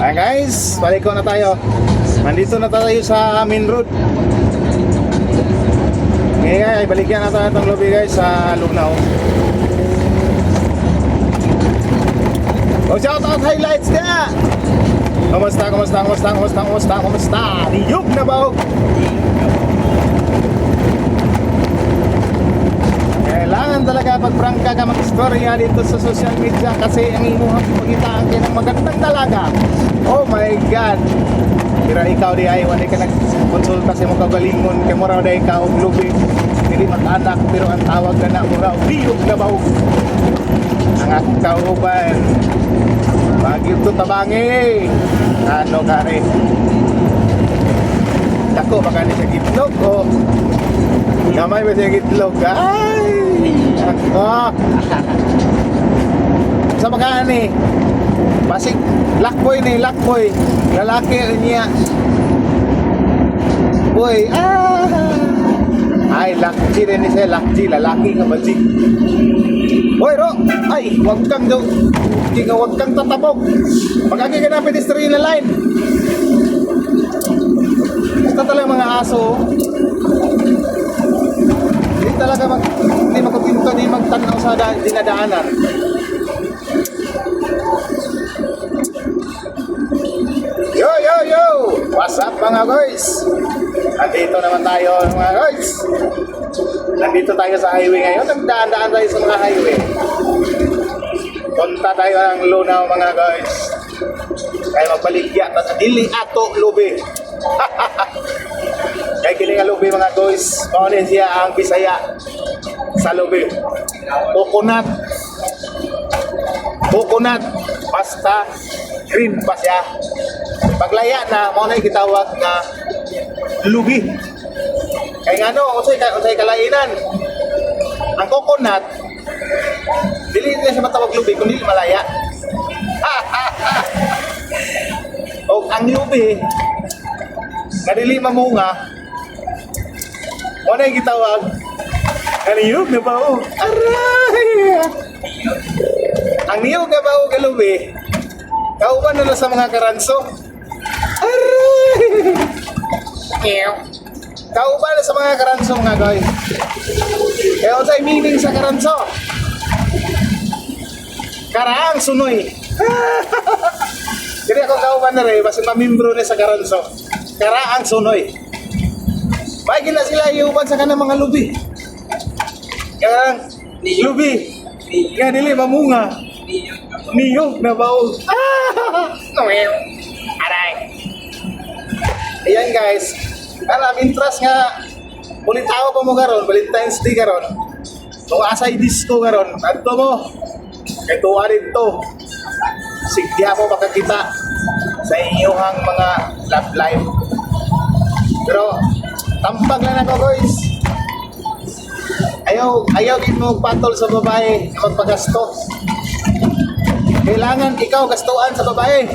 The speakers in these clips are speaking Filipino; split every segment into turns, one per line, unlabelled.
Ayan guys, balik ko na tayo. Nandito na tayo sa main road. Ngayon guys, balikyan natin itong lobby guys sa Lunaw. Shout out highlights na! Kumusta? Niyog na ba? Kailangan talaga pagprangka ka mag-istorya dito sa social media kasi ang imuhang pagitaan kayo ng magandang dalaga. Oh my God! Pero ikaw di ay wala ka nag-konsulta sa mga kagalingon kay mura na ikaw og lubi. Hindi mag-anak pero ang tawag na na mura og biyog na ba? Ang akong kauban. Bagyo to tabangi. Ano kare? Dako baka ni sa gitlog o gamay ba sa gitlog? Ay! Ako! Sa mga ni basig lakboy ni lakboy. Lalaki niya. Boy, ay, lakji rin ni siya, lakji, lalaki nga ba, G? Boy, Ro, ay, wag kang daw, wag kang tatabog. Pag-agi ka na pedestrian na line. Basta talaga mga aso, hindi talaga hindi magpinto, hindi magtanaw sa dinadaanan. Yo! What's up mga guys? Nandito naman tayo mga guys. Nandito tayo sa highway ngayon. Nagdaan-daan tayo sa mga highway. Punta tayo ng Lunaw mga guys. Kaya magbaligya sa dili ato lubi. Kaya kini nga lubi mga guys. Kaunin siya ang Bisaya sa lubi. Coconut. Basta green pa siya. Paglaya na, mo na gitawag na lubi. Kaya nga no, unsay kalainan. Ang coconut, dili na siya matawag lubi kundi malaya. O ang lubi, na dili mamunga, mo na gitawag kaniyog na bao. Aray! Ang niyog na bao galubi, kauban na sa mga karanso. Aray! Kauban na sa mga karanso mga guys. Kaya kung sa'y meaning sa karanso, karaang sunoy. Kaya ako kauban na rin, basta mamimbro na sa karanso. Karaang sunoy. Bagay na sila iuban sa kanang mga lubi. Kaya lubi. Kaya nili mamunga. Niyog na baog. Aray. Ayan guys. Alam, interest nga. Ulit tao pa mo karon, Valentine's Day karon. Kung asay disco karon, adto mo. Kay tuwa dito. Sigya mo makakita sa inyong mga love life. Pero tampag lang ako guys. Ayaw din mo patol sa babae na magpagasto. Kailangan ikaw gastuan sa babae.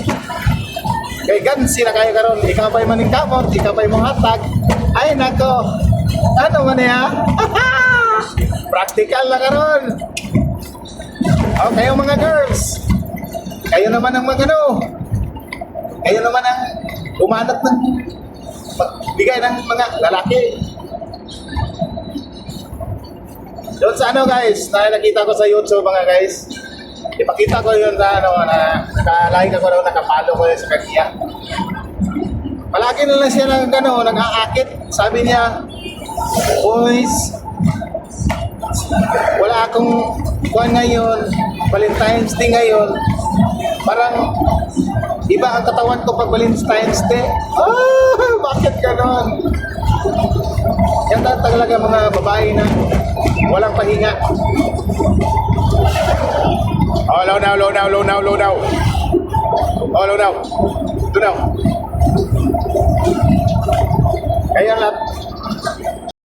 Kay gansi na kayo karon, ikaw pa'y maningkamot, ikaw pa'y mong hatag. Ay nako, ano man ya? Practical na karon. O kayo mga girls, kayo naman ang kayo naman ang umanat ng magbigay ng mga lalaki. Doon sa guys, na nakita ko sa YouTube mga guys. Ipakita ko yun na naka-like ako daw, nakapalo ko yun sa kanya. Palagi na lang siya nag-aakit. Sabi niya, boys, wala akong kuwan ngayon, Valentine's Day ngayon. Parang iba ang katawan ko pag Valentine's Day. Bakit ganon? Yan talaga mga babae na walang pahinga. Oh, low now. Oh, low now. Kaya